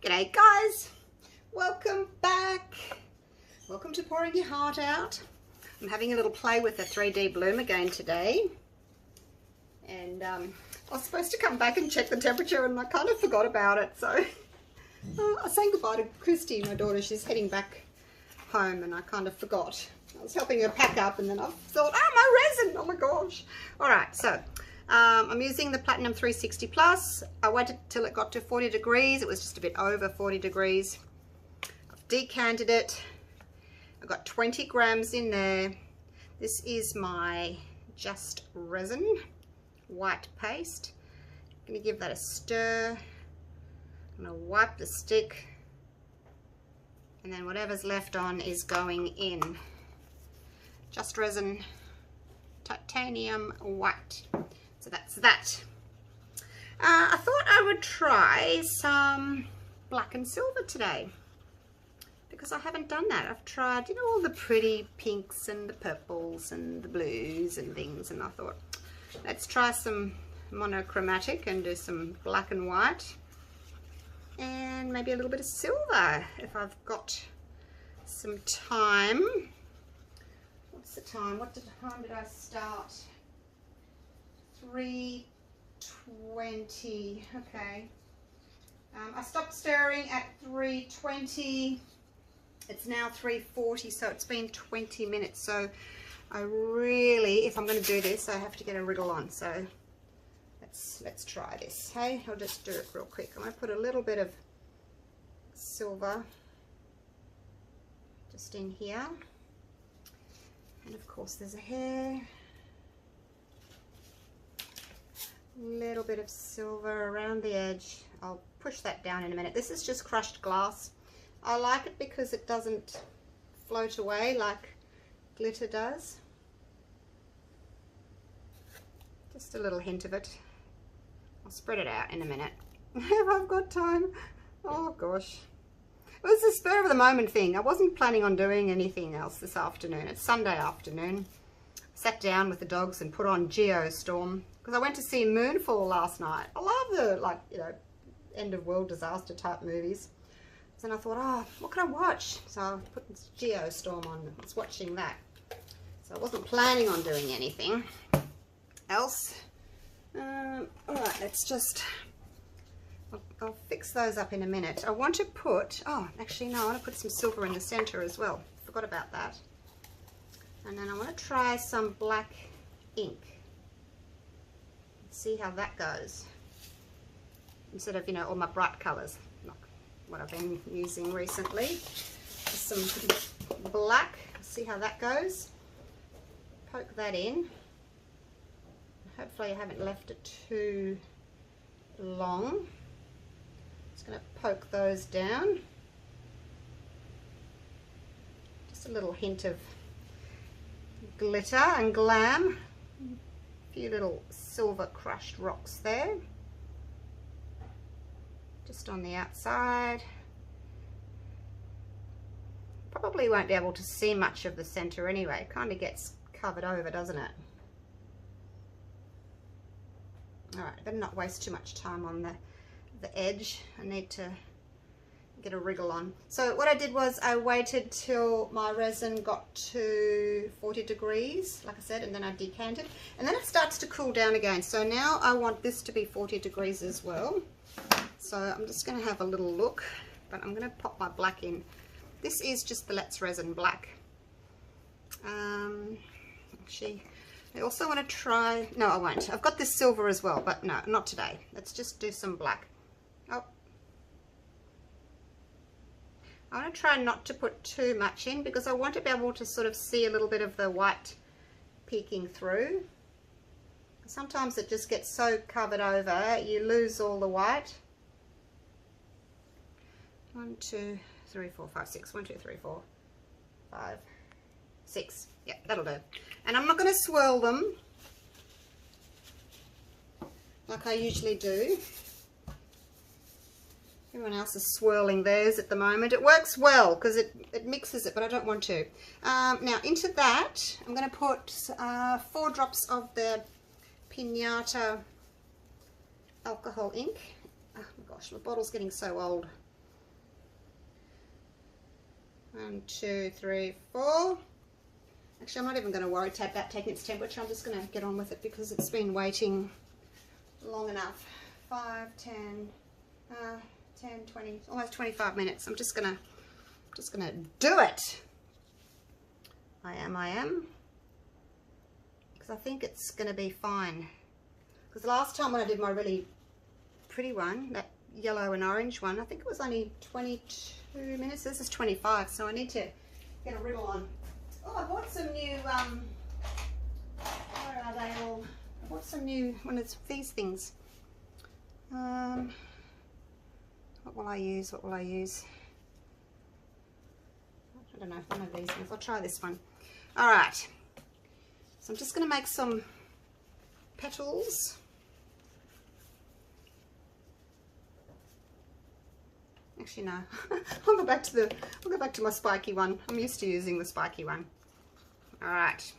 G'day guys, welcome back. Welcome to Pouring Your Heart Out. I'm having a little play with the 3D bloom again today. And I was supposed to come back and check the temperature and I kind of forgot about it. So I was saying goodbye to Christy, my daughter. She's heading back home and I kind of forgot. I was helping her pack up and then I thought, oh, my resin, oh my gosh. All right, so I'm using the Platinum 360 Plus. I waited till it got to 40 degrees. It was just a bit over 40 degrees. I've decanted it. I've got 20 grams in there. This is my Just Resin white paste. I'm going to give that a stir. I'm going to wipe the stick. And then whatever's left on is going in. Just Resin Titanium White. So that's that. I thought I would try some black and silver today because I haven't done that. I've tried, you know, all the pretty pinks and the purples and the blues and things, and I thought let's try some monochromatic and do some black and white and maybe a little bit of silver if I've got some time. What's the time? What time did I start? 3:20. Okay. I stopped stirring at 3:20. It's now 3:40, so it's been 20 minutes. So I really, if I'm going to do this, I have to get a wriggle on. So let's try this. Hey, I'll just do it real quick. I'm going to put a little bit of silver just in here, and of course there's a hair. Little bit of silver around the edge. I'll push that down in a minute. This is just crushed glass. I like it because it doesn't float away like glitter does. Just a little hint of it. I'll spread it out in a minute if I've got time. Oh gosh. It was a spur of the moment thing. I wasn't planning on doing anything else this afternoon. It's Sunday afternoon. Sat down with the dogs and put on Geostorm because I went to see Moonfall last night. I love the, like, you know, end of world disaster type movies. So then I thought, oh, what can I watch? So I put Geostorm on. I was watching that. So I wasn't planning on doing anything else. All right, let's just, I'll fix those up in a minute. I want to put, oh, actually no, I want to put some silver in the center as well. Forgot about that. And then I want to try some black ink. See how that goes. Instead of, you know, all my bright colors, like what I've been using recently. Just some black. See how that goes. Poke that in. Hopefully I haven't left it too long. Just going to poke those down. Just a little hint of glitter and glam. A few little silver crushed rocks there. Just on the outside. Probably won't be able to see much of the center anyway. It kind of gets covered over, doesn't it? Alright, better not waste too much time on the edge. I need to get a wriggle on. So what I did was I waited till my resin got to 40 degrees, like I said, and then I decanted, and then it starts to cool down again. So now I want this to be 40 degrees as well. So I'm just going to have a little look, but I'm going to pop my black in. This is just the Let's Resin black. Actually, I also want to try, no I won't. I've got this silver as well, but no, not today. Let's just do some black. Oh. I want to try not to put too much in because I want to be able to sort of see a little bit of the white peeking through. Sometimes it just gets so covered over, you lose all the white. 1, 2, 3, 4, 5, 6. 1, 2, 3, 4, 5, 6. Yeah, that'll do. And I'm not going to swirl them like I usually do. Everyone else is swirling theirs at the moment. It works well because it mixes it, but I don't want to. Now into that, I'm going to put 4 drops of the Pinata alcohol ink. Oh my gosh, my bottle's getting so old. 1, 2, 3, 4. Actually, I'm not even going to worry about taking its temperature. I'm just going to get on with it because it's been waiting long enough. 5, 10, 10, 20, almost 25 minutes. I'm just gonna do it. I am. Because I think it's gonna be fine. Because the last time when I did my really pretty one, that yellow and orange one, I think it was only 22 minutes. This is 25, so I need to get a riddle on. Oh, I bought some new, where are they all? I bought some new, one of these things. What will I use? What will I use? I don't know, one of these ones. I'll try this one. All right. So I'm just going to make some petals. Actually, no. I'll go back to my spiky one. I'm used to using the spiky one. All right.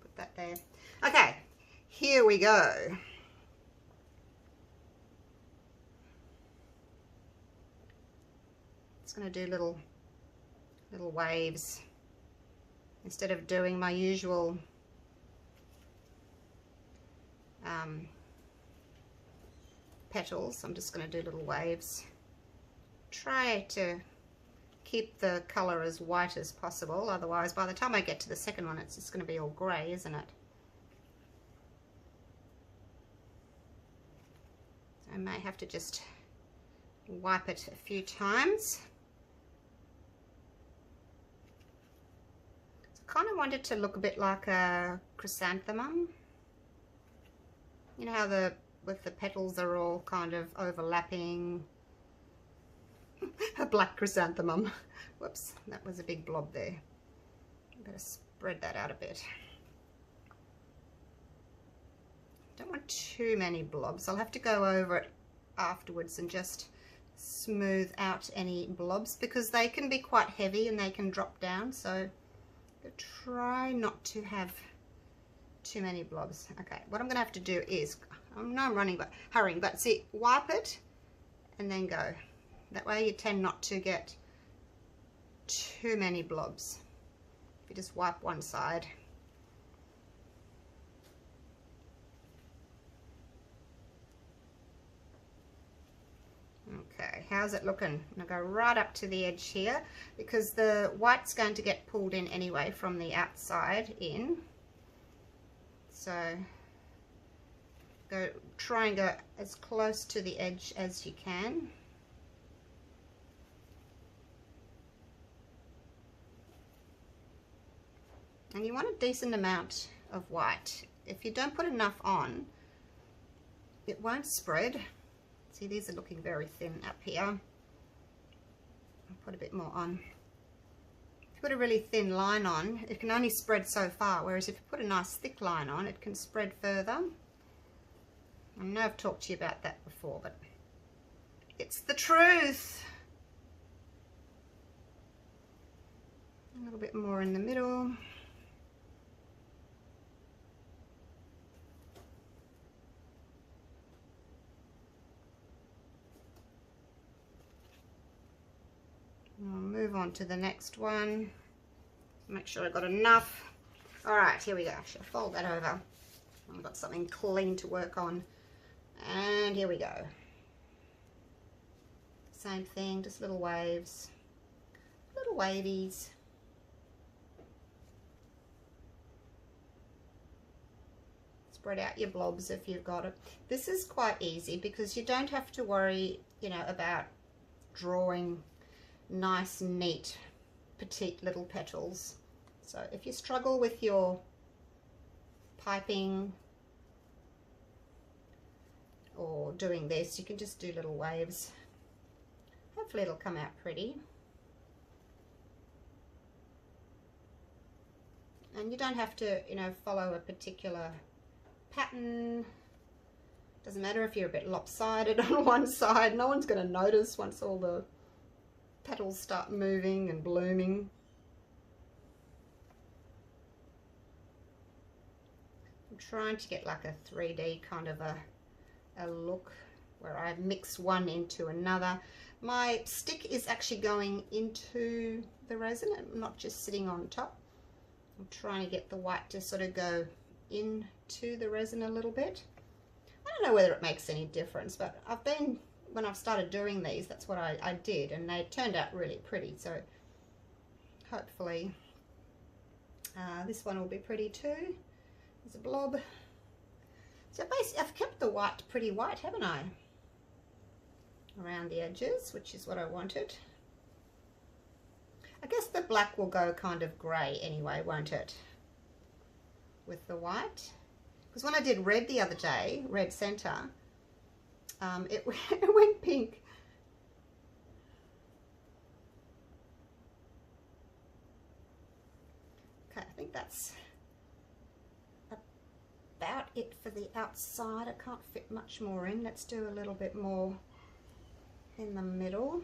Put that there. Okay. Here we go. Going to do little waves instead of doing my usual petals. I'm just going to do little waves. Try to keep the color as white as possible, otherwise by the time I get to the second one it's just going to be all grey, isn't it? So I may have to just wipe it a few times. Kind of want it to look a bit like a chrysanthemum. You know how with the petals are all kind of overlapping. A black chrysanthemum. Whoops, that was a big blob there. Better spread that out a bit. Don't want too many blobs. I'll have to go over it afterwards and just smooth out any blobs because they can be quite heavy and they can drop down, so try not to have too many blobs. Okay, what I'm gonna have to do is, I know I'm hurrying, but see, wipe it and then go. That way you tend not to get too many blobs. If you just wipe one side. Okay, how's it looking? I'm going to go right up to the edge here because the white's going to get pulled in anyway from the outside in. So try and go as close to the edge as you can. And you want a decent amount of white. If you don't put enough on, it won't spread. See, these are looking very thin up here. I'll put a bit more on. If you put a really thin line on, it can only spread so far, whereas if you put a nice thick line on, it can spread further. I know I've talked to you about that before, but it's the truth. A little bit more in the middle. I'll move on to the next one. Make sure I've got enough. All right, here we go. I should fold that over. I've got something clean to work on. And here we go. Same thing, just little waves. Little wavies. Spread out your blobs if you've got it. This is quite easy because you don't have to worry, you know, about drawing nice, neat, petite little petals. So if you struggle with your piping or doing this, you can just do little waves. Hopefully it'll come out pretty. And you don't have to, you know, follow a particular pattern. Doesn't matter if you're a bit lopsided on one side. No one's going to notice once all the petals start moving and blooming. I'm trying to get like a 3D kind of a look where I mix one into another. My stick is actually going into the resin and not just sitting on top. I'm trying to get the white to sort of go into the resin a little bit. I don't know whether it makes any difference, but when I've started doing these, that's what I did, and they turned out really pretty. So hopefully this one will be pretty too. There's a blob. So basically I've kept the white pretty white, haven't I? Around the edges, which is what I wanted. I guess the black will go kind of grey anyway, won't it? With the white. Because when I did red the other day, red centre, it went pink. Okay, I think that's about it for the outside. I can't fit much more in. Let's do a little bit more in the middle.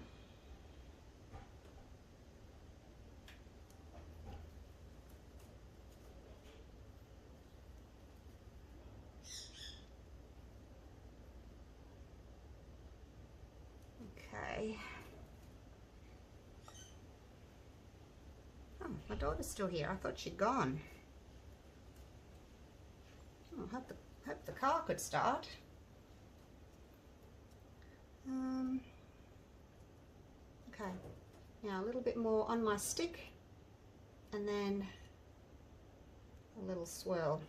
Okay. Oh, my daughter's still here. I thought she'd gone. Oh, hope the car could start. Okay, now a little bit more on my stick and then a little swirl.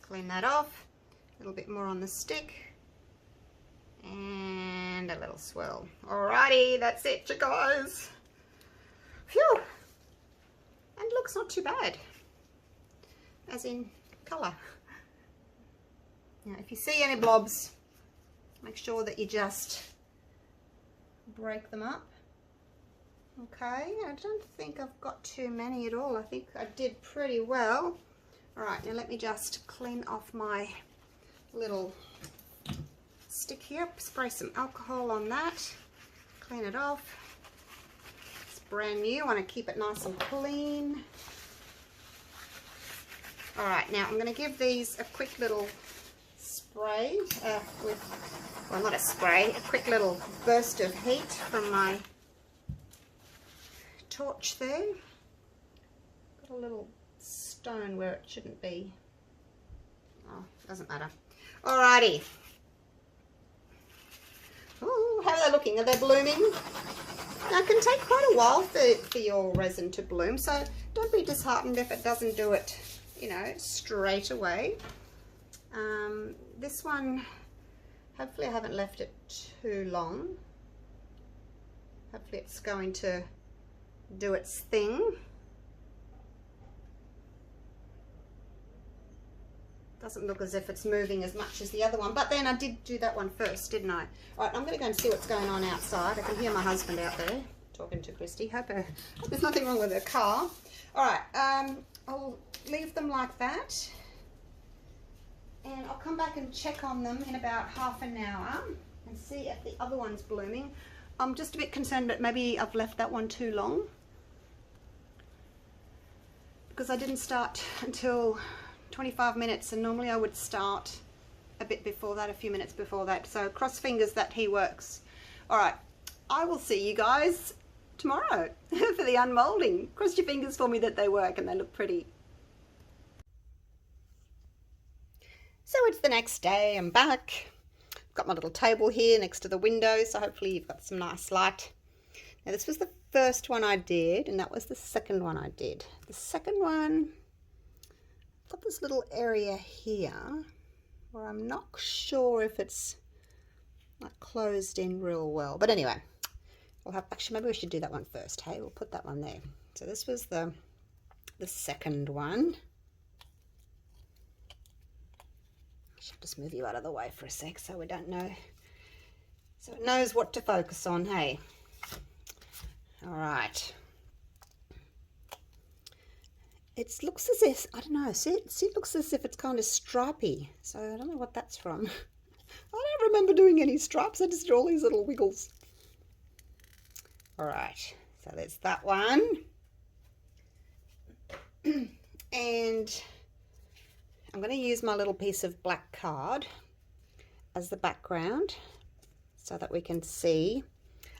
Clean that off, a little bit more on the stick and a little swirl. Alrighty, that's it, you guys. Phew! And looks not too bad, as in colour. Now, if you see any blobs, make sure that you just break them up. Okay, I don't think I've got too many at all. I think I did pretty well. All right, now let me just clean off my little stick here. Spray some alcohol on that. Clean it off. It's brand new. I want to keep it nice and clean. All right, now I'm going to give these a quick little spray well, not a spray, a quick little burst of heat from my torch there. Got a little stone where it shouldn't be. Oh, doesn't matter. Alrighty. Oh, how are they looking? Are they blooming? Now, it can take quite a while for your resin to bloom, so don't be disheartened if it doesn't do it, you know, straight away. This one, hopefully I haven't left it too long. Hopefully it's going to do its thing. Doesn't look as if it's moving as much as the other one, but then I did do that one first, didn't I? All right, I'm going to go and see what's going on outside. I can hear my husband out there talking to Christy. Hope there's nothing wrong with her car. All right, I'll leave them like that. And I'll come back and check on them in about half an hour and see if the other one's blooming. I'm just a bit concerned that maybe I've left that one too long, because I didn't start until 25 minutes and normally I would start a bit before that, a few minutes before that. So cross fingers that he works. All right, I will see you guys tomorrow for the unmolding. Cross your fingers for me that they work and they look pretty. So it's the next day, I'm back. I've got my little table here next to the window, so hopefully you've got some nice light. Now this was the first one I did, and that was the second one I did. The second one, I've got this little area here where I'm not sure if it's like closed in real well. But anyway, we'll have, actually maybe we should do that one first, hey? We'll put that one there. So this was the second one. I'll just move you out of the way for a sec so we don't know, so it knows what to focus on, hey? All right. It looks as if, I don't know, see it looks as if it's kind of stripy, so I don't know what that's from. I don't remember doing any stripes, I just did all these little wiggles. All right, so there's that one. And I'm going to use my little piece of black card as the background. so that we can see.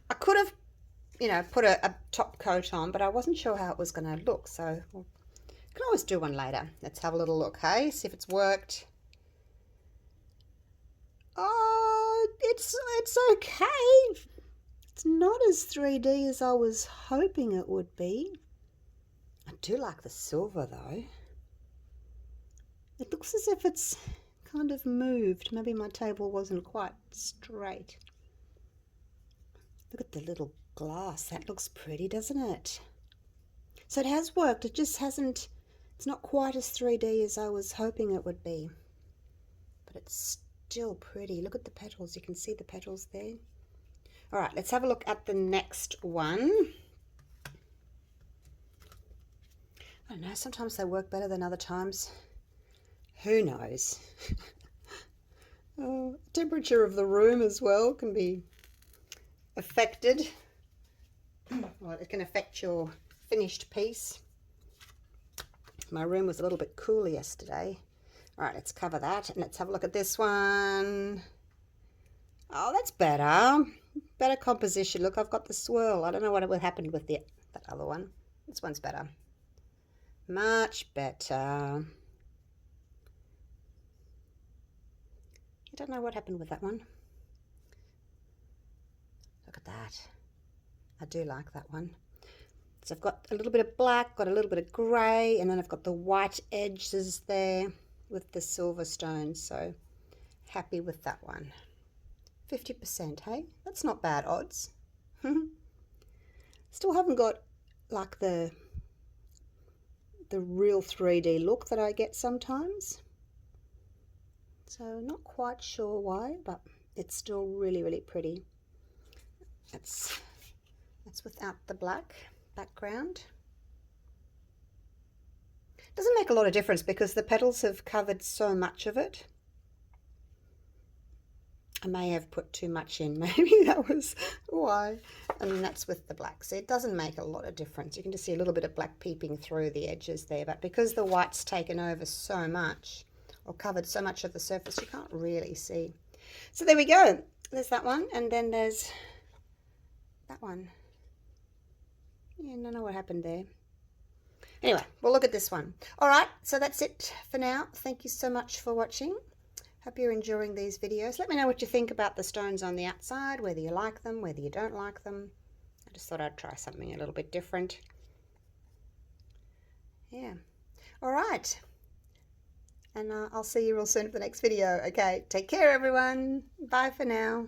I could have, you know, put a top coat on, but I wasn't sure how it was going to look, so we can always do one later. Let's have a little look, hey, see if it's worked. Oh, it's okay. It's not as 3D as I was hoping it would be. I do like the silver though. It looks as if it's kind of moved. Maybe my table wasn't quite straight. Look at the little glass. That looks pretty, doesn't it? So it has worked. It just hasn't, it's not quite as 3D as I was hoping it would be. But it's still pretty. Look at the petals. You can see the petals there. All right, let's have a look at the next one. I don't know, sometimes they work better than other times. Who knows? Temperature of the room as well can be affected. Well, it can affect your finished piece. My room was a little bit cooler yesterday. All right, let's cover that and let's have a look at this one. Oh, that's better. Better composition. Look, I've got the swirl. I don't know what would happen with that other one. This one's better. Much better. I don't know what happened with that one. Look at that. I do like that one. So I've got a little bit of black, got a little bit of grey, and then I've got the white edges there with the silver stones. So happy with that one. 50%, hey? That's not bad odds. Still haven't got like the real 3D look that I get sometimes. So not quite sure why, but it's still really, really pretty. That's without the black background. Doesn't make a lot of difference because the petals have covered so much of it. I may have put too much in, maybe that was why. And that's with the black. So it doesn't make a lot of difference. You can just see a little bit of black peeping through the edges there. But because the white's taken over so much, or covered so much of the surface, you can't really see. So there we go. There's that one. And then there's that one. Yeah, I don't know what happened there. Anyway, we'll look at this one. All right, so that's it for now. Thank you so much for watching. Hope you're enjoying these videos. Let me know what you think about the stones on the outside, whether you like them, whether you don't like them. I just thought I'd try something a little bit different. Yeah. All right. And I'll see you real soon for the next video. Okay, take care everyone. Bye for now.